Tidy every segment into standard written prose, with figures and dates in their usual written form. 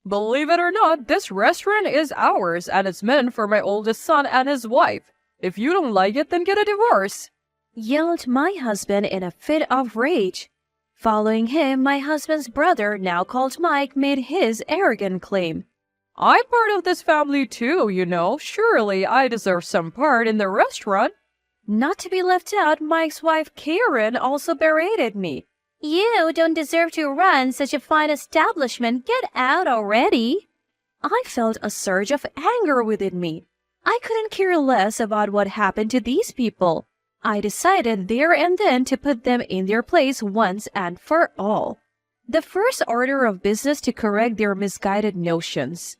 Believe it or not, this restaurant is ours and it's meant for my oldest son and his wife. If you don't like it, then get a divorce," yelled my husband in a fit of rage. Following him, my husband's brother, now called Mike, made his arrogant claim. "I'm part of this family too, you know. Surely I deserve some part in the restaurant." Not to be left out, Mike's wife Karen also berated me. "You don't deserve to run such a fine establishment. Get out already." I felt a surge of anger within me. I couldn't care less about what happened to these people. I decided there and then to put them in their place once and for all. The first order of business to correct their misguided notions.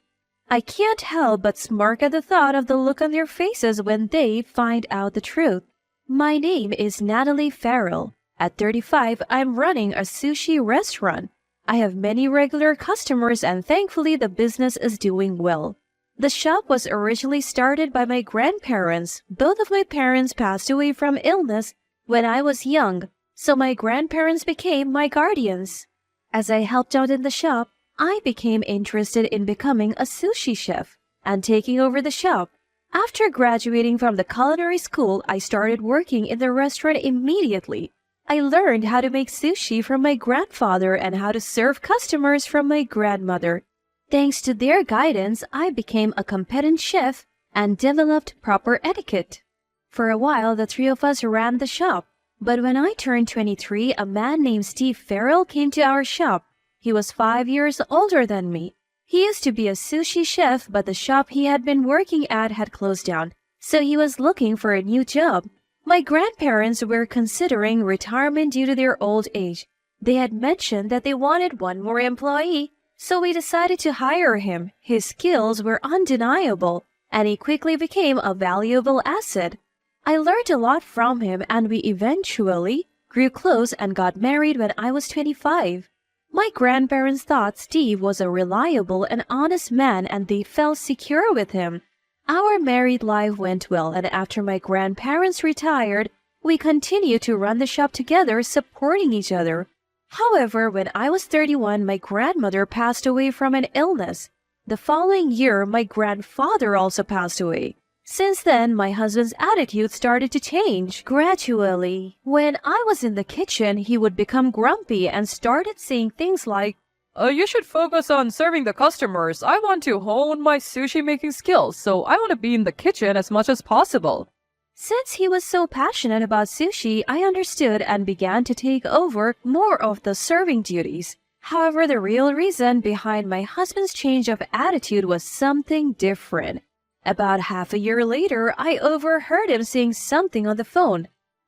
I can't help but smirk at the thought of the look on their faces when they find out the truth. My name is Natalie Farrell. At 35, I'm running a sushi restaurant. I have many regular customers and thankfully the business is doing well. The shop was originally started by my grandparents. Both of my parents passed away from illness when I was young, so my grandparents became my guardians. As I helped out in the shop, I became interested in becoming a sushi chef and taking over the shop. After graduating from the culinary school, I started working in the restaurant immediately. I learned how to make sushi from my grandfather and how to serve customers from my grandmother. Thanks to their guidance, I became a competent chef and developed proper etiquette. For a while, the three of us ran the shop. But when I turned 23, a man named Steve Farrell came to our shop. He was 5 years older than me. He used to be a sushi chef, but the shop he had been working at had closed down, so he was looking for a new job. My grandparents were considering retirement due to their old age. They had mentioned that they wanted one more employee, so we decided to hire him. His skills were undeniable, and he quickly became a valuable asset. I learned a lot from him, and we eventually grew close and got married when I was 25. My grandparents thought Steve was a reliable and honest man, and they felt secure with him. Our married life went well, and after my grandparents retired, we continued to run the shop together, supporting each other. However, when I was 31, my grandmother passed away from an illness. The following year, my grandfather also passed away. Since then, my husband's attitude started to change gradually. When I was in the kitchen, he would become grumpy and started saying things like, You should focus on serving the customers. I want to hone my sushi making skills, so I want to be in the kitchen as much as possible." Since he was so passionate about sushi, I understood and began to take over more of the serving duties. However, the real reason behind my husband's change of attitude was something different. About half a year later, I overheard him saying something on the phone.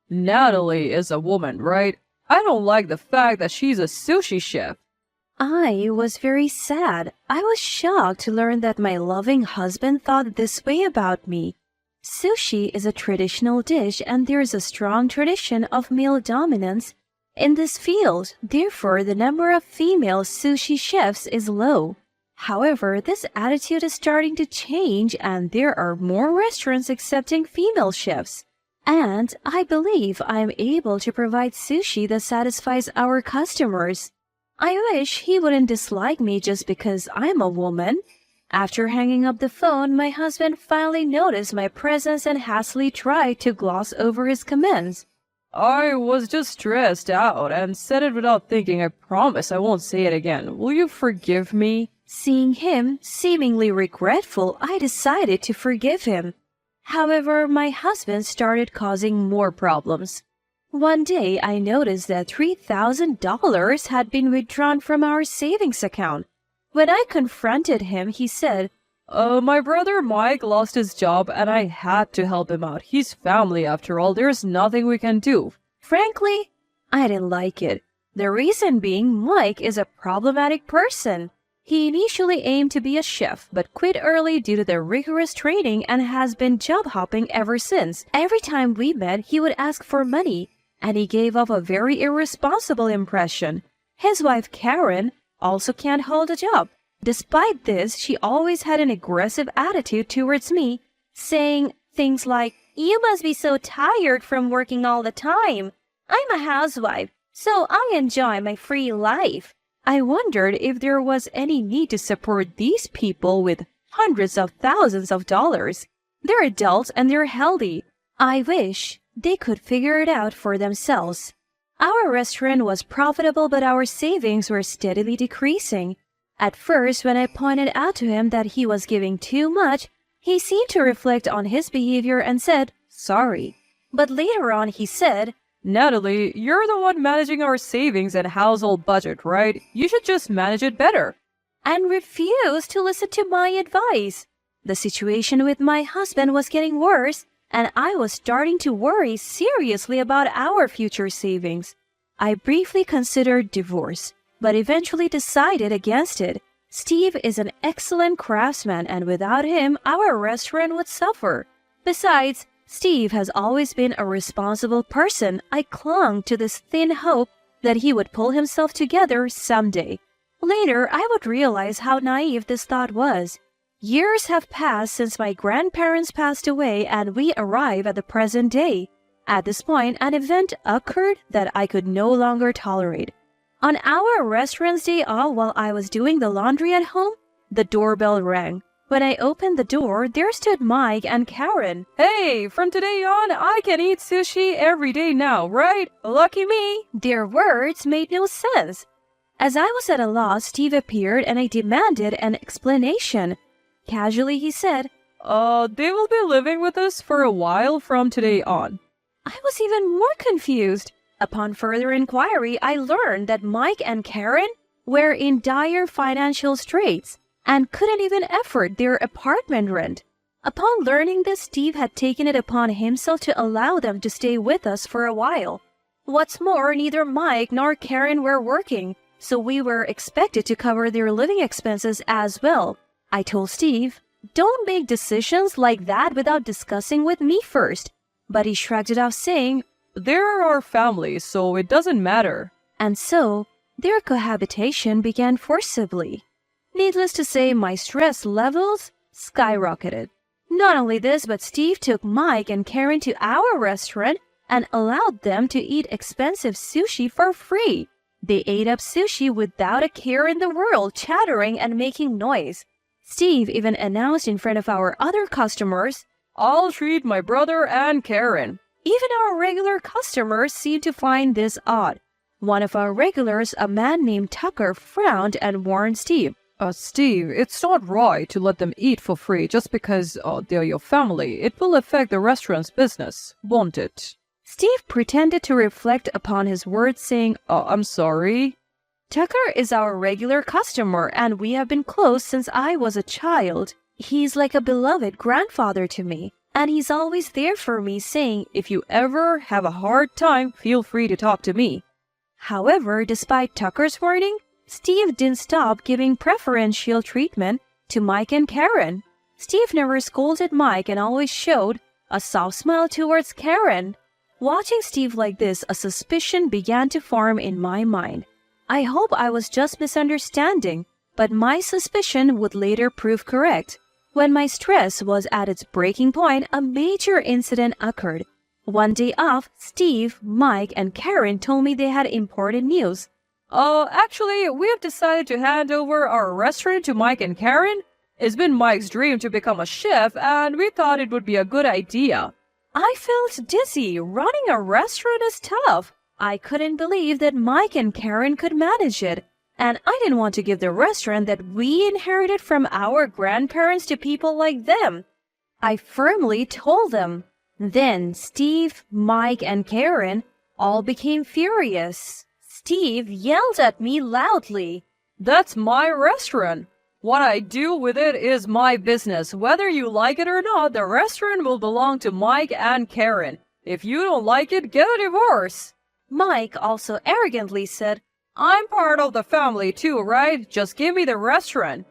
"Natalie is a woman, right? I don't like the fact that she's a sushi chef." I was very sad. I was shocked to learn that my loving husband thought this way about me. Sushi is a traditional dish and there is a strong tradition of male dominance in this field. Therefore, the number of female sushi chefs is low. However, this attitude is starting to change and there are more restaurants accepting female chefs. And I believe I am able to provide sushi that satisfies our customers. I wish he wouldn't dislike me just because I'm a woman. After hanging up the phone, my husband finally noticed my presence and hastily tried to gloss over his comments. "I was just stressed out and said it without thinking. I promise I won't say it again. Will you forgive me?" Seeing him seemingly regretful, I decided to forgive him. However, my husband started causing more problems. One day, I noticed that $3,000 had been withdrawn from our savings account. When I confronted him, he said, My brother Mike lost his job and I had to help him out. He's family after all. There's nothing we can do." Frankly, I didn't like it. The reason being Mike is a problematic person. He initially aimed to be a chef, but quit early due to the rigorous training and has been job hopping ever since. Every time we met, he would ask for money, and he gave off a very irresponsible impression. His wife, Karen, also can't hold a job. Despite this, she always had an aggressive attitude towards me, saying things like, "You must be so tired from working all the time. I'm a housewife, so I enjoy my free life. I wondered if there was any need to support these people with hundreds of thousands of dollars. They're adults and they're healthy. I wish they could figure it out for themselves. Our restaurant was profitable, but our savings were steadily decreasing. At first, when I pointed out to him that he was giving too much, he seemed to reflect on his behavior and said, "Sorry." But later on, he said, Natalie, you're the one managing our savings and household budget, right? You should just manage it better. and refused to listen to my advice. The situation with my husband was getting worse, and I was starting to worry seriously about our future savings. I briefly considered divorce, but eventually decided against it. Steve is an excellent craftsman, and without him, our restaurant would suffer. Besides, Steve has always been a responsible person. I clung to this thin hope that he would pull himself together someday. Later, I would realize how naive this thought was. Years have passed since my grandparents passed away, and we arrive at the present day. At this point, an event occurred that I could no longer tolerate. On our restaurant's day off, while I was doing the laundry at home, the doorbell rang. When I opened the door, there stood Mike and Karen. Hey, from today on, I can eat sushi every day now, right? Lucky me. Their words made no sense. As I was at a loss, Steve appeared and I demanded an explanation. Casually, he said, They will be living with us for a while from today on. I was even more confused. Upon further inquiry, I learned that Mike and Karen were in dire financial straits and couldn't even afford their apartment rent. Upon learning this, Steve had taken it upon himself to allow them to stay with us for a while. What's more, neither Mike nor Karen were working, so we were expected to cover their living expenses as well. I told Steve, "Don't make decisions like that without discussing with me first." But he shrugged it off, saying, They're our family, so it doesn't matter. and so their cohabitation began forcibly. Needless to say, my stress levels skyrocketed. Not only this, but Steve took Mike and Karen to our restaurant and allowed them to eat expensive sushi for free. They ate up sushi without a care in the world, chattering and making noise. Steve even announced in front of our other customers, I'll treat my brother and Karen. even our regular customers seemed to find this odd. One of our regulars, a man named Tucker, frowned and warned Steve. Steve, it's not right to let them eat for free just because they're your family. It will affect the restaurant's business, won't it? Steve pretended to reflect upon his words, saying, I'm sorry. Tucker is our regular customer, and we have been close since I was a child. He's like a beloved grandfather to me, and he's always there for me, saying, If you ever have a hard time, feel free to talk to me. However, despite Tucker's warning, Steve didn't stop giving preferential treatment to Mike and Karen. Steve never scolded Mike and always showed a soft smile towards Karen. Watching Steve like this, a suspicion began to form in my mind. I hope I was just misunderstanding, but my suspicion would later prove correct. When my stress was at its breaking point, a major incident occurred. One day off, Steve, Mike, and Karen told me they had important news. Actually, we have decided to hand over our restaurant to Mike and Karen. It's been Mike's dream to become a chef, and we thought it would be a good idea. I felt dizzy. Running a restaurant is tough. I couldn't believe that Mike and Karen could manage it, and I didn't want to give the restaurant that we inherited from our grandparents to people like them. I firmly told them. Then Steve, Mike, and Karen all became furious. Steve yelled at me loudly. That's my restaurant. What I do with it is my business. Whether you like it or not, the restaurant will belong to Mike and Karen. If you don't like it, get a divorce. Mike also arrogantly said, I'm part of the family too, right? Just give me the restaurant.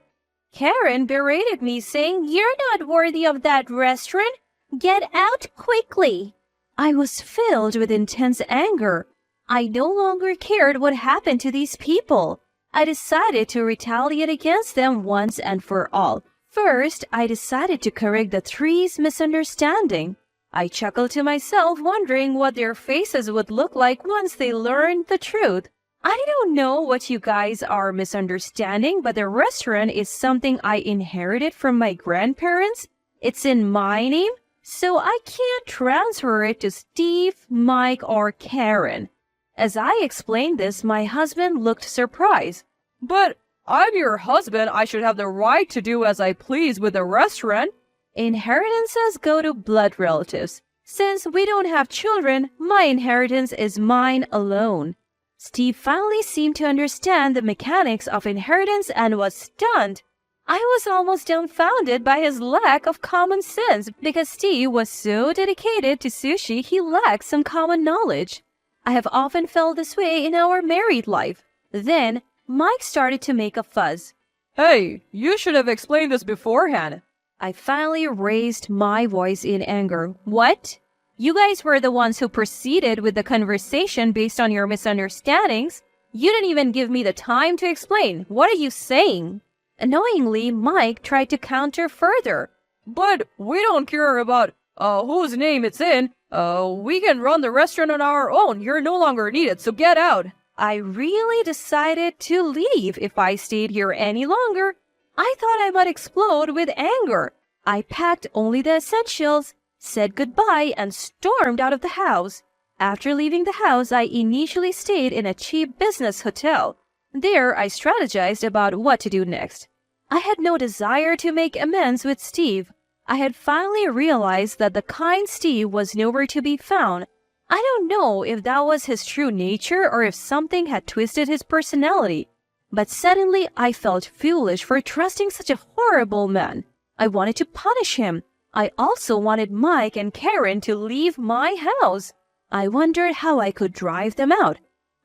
Karen berated me, saying, "You're not worthy of that restaurant. Get out quickly." I was filled with intense anger. I no longer cared what happened to these people. I decided to retaliate against them once and for all. First, I decided to correct the three's misunderstanding. I chuckled to myself, wondering what their faces would look like once they learned the truth. I don't know what you guys are misunderstanding, but the restaurant is something I inherited from my grandparents. It's in my name, so I can't transfer it to Steve, Mike, or Karen. As I explained this, my husband looked surprised. But I'm your husband. I should have the right to do as I please with the restaurant. Inheritances go to blood relatives. Since we don't have children, my inheritance is mine alone. Steve finally seemed to understand the mechanics of inheritance and was stunned. I was almost dumbfounded by his lack of common sense because Steve was so dedicated to sushi he lacked some common knowledge. I have often felt this way in our married life. Then, Mike started to make a fuss. Hey, you should have explained this beforehand. I finally raised my voice in anger. What? You guys were the ones who proceeded with the conversation based on your misunderstandings. You didn't even give me the time to explain. What are you saying? Annoyingly, Mike tried to counter further. But we don't care about whose name it's in. We can run the restaurant on our own. You're no longer needed, so get out. I really decided to leave if I stayed here any longer. I thought I might explode with anger. I packed only the essentials, said goodbye, and stormed out of the house. After leaving the house, I initially stayed in a cheap business hotel. There, I strategized about what to do next. I had no desire to make amends with Steve. I had finally realized that the kind Steve was nowhere to be found. I don't know if that was his true nature or if something had twisted his personality. But suddenly, I felt foolish for trusting such a horrible man. I wanted to punish him. I also wanted Mike and Karen to leave my house. I wondered how I could drive them out.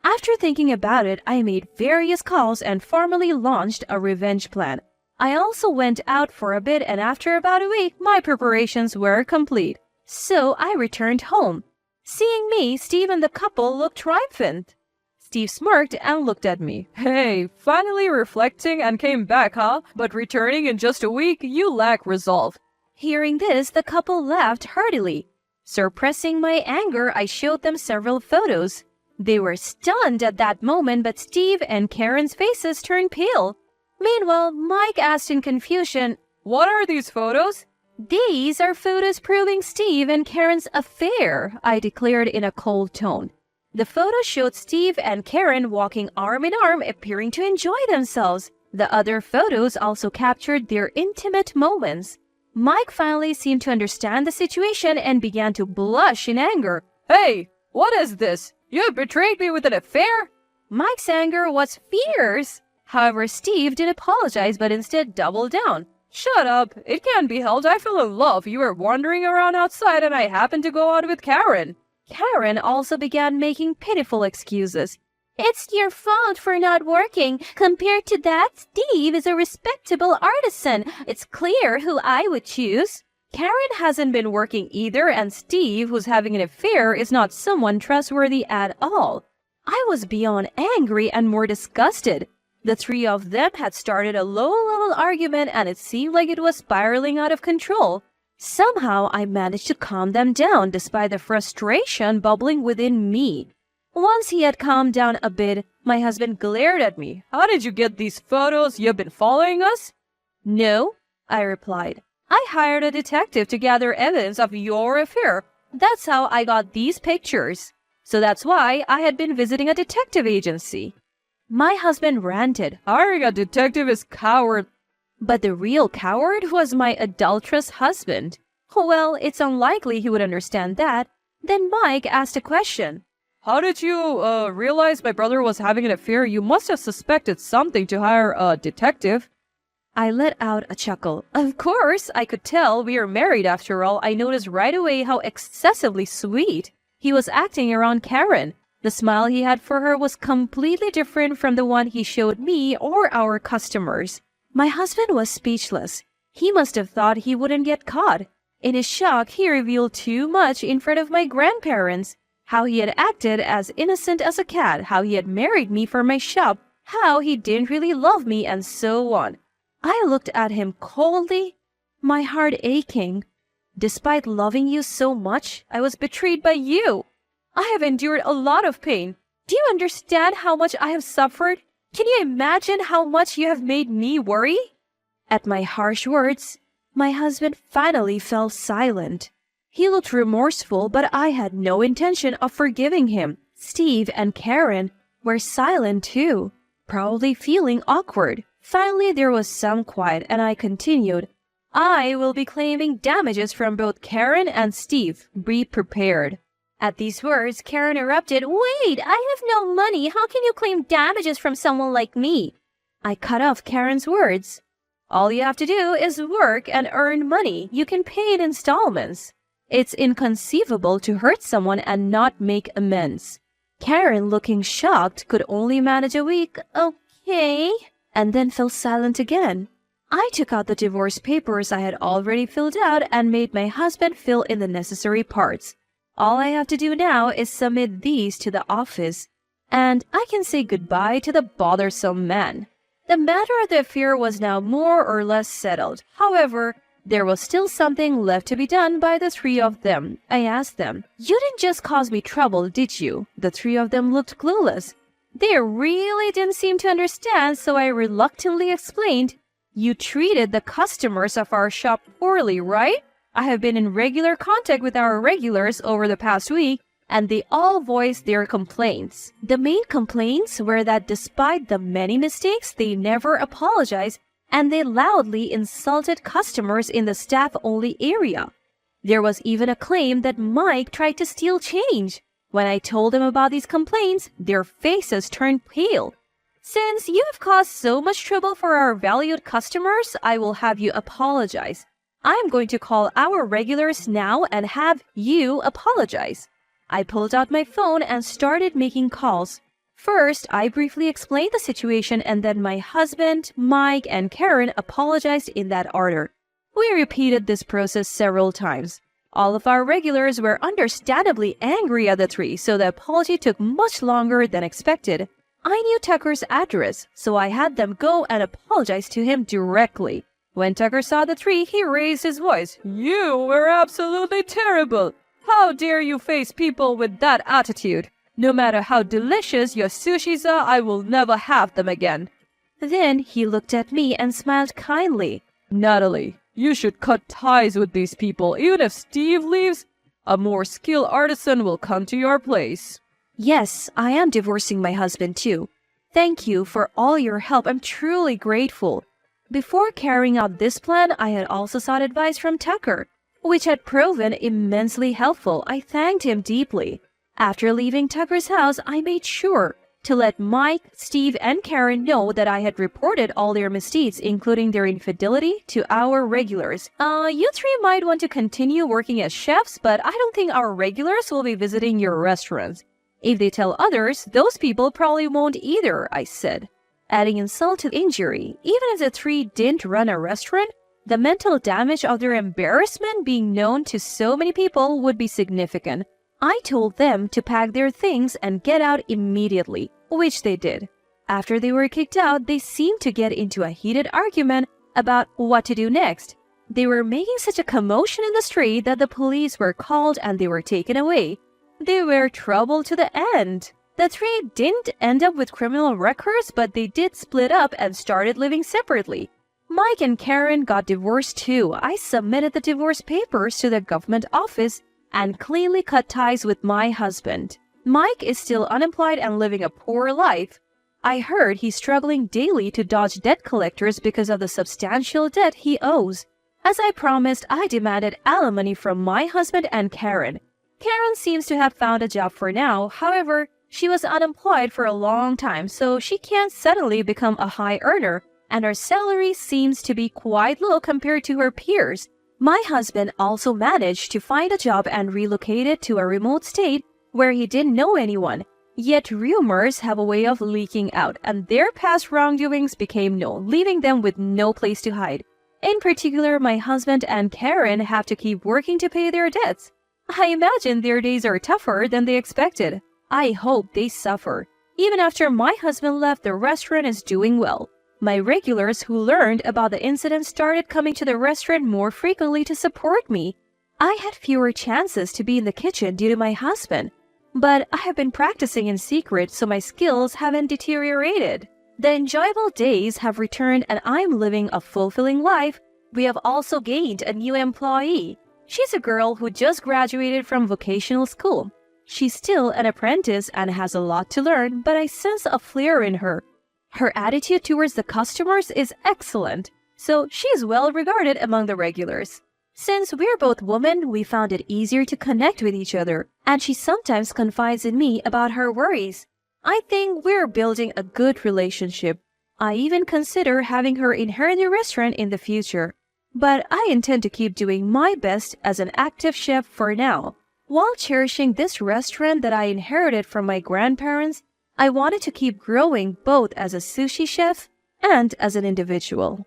After thinking about it, I made various calls and formally launched a revenge plan. I also went out for a bit, and after about a week, my preparations were complete. So I returned home. Seeing me, Steve and the couple looked triumphant. Steve smirked and looked at me. Hey, finally reflecting and came back, huh? But returning in just a week, you lack resolve. Hearing this, the couple laughed heartily. Suppressing my anger, I showed them several photos. They were stunned at that moment, but Steve and Karen's faces turned pale. Meanwhile, Mike asked in confusion, What are these photos? These are photos proving Steve and Karen's affair, I declared in a cold tone. The photos showed Steve and Karen walking arm in arm, appearing to enjoy themselves. The other photos also captured their intimate moments. Mike finally seemed to understand the situation and began to blush in anger. Hey, what is this? You have betrayed me with an affair? Mike's anger was fierce. However, Steve didn't apologize but instead doubled down. Shut up. It can't be helped. I fell in love. You were wandering around outside and I happened to go out with Karen. Karen also began making pitiful excuses. It's your fault for not working. Compared to that, Steve is a respectable artisan. It's clear who I would choose. Karen hasn't been working either, and Steve, who's having an affair, is not someone trustworthy at all. I was beyond angry and more disgusted. The three of them had started a low-level argument, and it seemed like it was spiraling out of control. Somehow, I managed to calm them down despite the frustration bubbling within me. Once he had calmed down a bit, my husband glared at me. How did you get these photos? You've been following us? No, I replied. I hired a detective to gather evidence of your affair. That's how I got these pictures. So that's why I had been visiting a detective agency. My husband ranted. Hiring a detective is coward. But the real coward was my adulterous husband. Well, it's unlikely he would understand that. Then Mike asked a question. How did you realize my brother was having an affair? You must have suspected something to hire a detective. I let out a chuckle. Of course, I could tell we are married after all. I noticed right away how excessively sweet he was acting around Karen. The smile he had for her was completely different from the one he showed me or our customers. My husband was speechless. He must have thought he wouldn't get caught. In his shock, he revealed too much in front of my grandparents. How he had acted as innocent as a cat, how he had married me for my shop, how he didn't really love me, and so on. I looked at him coldly, my heart aching. Despite loving you so much, I was betrayed by you. I have endured a lot of pain. Do you understand how much I have suffered? Can you imagine how much you have made me worry? At my harsh words, my husband finally fell silent. He looked remorseful, but I had no intention of forgiving him. Steve and Karen were silent too, probably feeling awkward. Finally, there was some quiet, and I continued, I will be claiming damages from both Karen and Steve. Be prepared. At these words, Karen erupted, Wait, I have no money. How can you claim damages from someone like me? I cut off Karen's words. All you have to do is work and earn money. You can pay in installments. It's inconceivable to hurt someone and not make amends. Karen, looking shocked, could only manage a weak, okay, and then fell silent again. I took out the divorce papers I had already filled out and made my husband fill in the necessary parts. All I have to do now is submit these to the office, and I can say goodbye to the bothersome man. The matter of the affair was now more or less settled. However, there was still something left to be done by the three of them. I asked them, You didn't just cause me trouble, did you? The three of them looked clueless. They really didn't seem to understand, so I reluctantly explained, You treated the customers of our shop poorly, right? I have been in regular contact with our regulars over the past week, and they all voiced their complaints. The main complaints were that despite the many mistakes, they never apologized, and they loudly insulted customers in the staff-only area. There was even a claim that Mike tried to steal change. When I told them about these complaints, their faces turned pale. Since you have caused so much trouble for our valued customers, I will have you apologize. I am going to call our regulars now and have you apologize. I pulled out my phone and started making calls. First, I briefly explained the situation, and then my husband, Mike, and Karen apologized in that order. We repeated this process several times. All of our regulars were understandably angry at the three, so the apology took much longer than expected. I knew Tucker's address, so I had them go and apologize to him directly. When Tucker saw the three, he raised his voice. You were absolutely terrible. How dare you face people with that attitude? No matter how delicious your sushis are, I will never have them again. Then he looked at me and smiled kindly. Natalie, you should cut ties with these people. Even if Steve leaves, a more skilled artisan will come to your place. Yes, I am divorcing my husband too. Thank you for all your help. I'm truly grateful. Before carrying out this plan, I had also sought advice from Tucker, which had proven immensely helpful. I thanked him deeply. After leaving Tucker's house, I made sure to let Mike, Steve, and Karen know that I had reported all their misdeeds, including their infidelity, to our regulars. You three might want to continue working as chefs, but I don't think our regulars will be visiting your restaurants. If they tell others, those people probably won't either, I said. Adding insult to injury, even if the three didn't run a restaurant, the mental damage of their embarrassment being known to so many people would be significant. I told them to pack their things and get out immediately, which they did. After they were kicked out, they seemed to get into a heated argument about what to do next. They were making such a commotion in the street that the police were called and they were taken away. They were trouble to the end. The three didn't end up with criminal records, but they did split up and started living separately. Mike and Karen got divorced too. I submitted the divorce papers to the government office and cleanly cut ties with my husband. Mike is still unemployed and living a poor life. I heard he's struggling daily to dodge debt collectors because of the substantial debt he owes. As I promised, I demanded alimony from my husband and Karen. Karen seems to have found a job for now. However, she was unemployed for a long time, so she can't suddenly become a high earner, and her salary seems to be quite low compared to her peers. My husband also managed to find a job and relocated to a remote state where he didn't know anyone. Yet rumors have a way of leaking out, and their past wrongdoings became known, leaving them with no place to hide. In particular, my husband and Karen have to keep working to pay their debts. I imagine their days are tougher than they expected. I hope they suffer. Even after my husband left, the restaurant is doing well. My regulars who learned about the incident started coming to the restaurant more frequently to support me. I had fewer chances to be in the kitchen due to my husband. But I have been practicing in secret so my skills haven't deteriorated. The enjoyable days have returned and I'm living a fulfilling life. We have also gained a new employee. She's a girl who just graduated from vocational school. She's still an apprentice and has a lot to learn, but I sense a flair in her. Her attitude towards the customers is excellent, so she's well regarded among the regulars. Since we're both women, we found it easier to connect with each other, and she sometimes confides in me about her worries. I think we're building a good relationship. I even consider having her inherit the restaurant in the future. But I intend to keep doing my best as an active chef for now. While cherishing this restaurant that I inherited from my grandparents, I wanted to keep growing both as a sushi chef and as an individual.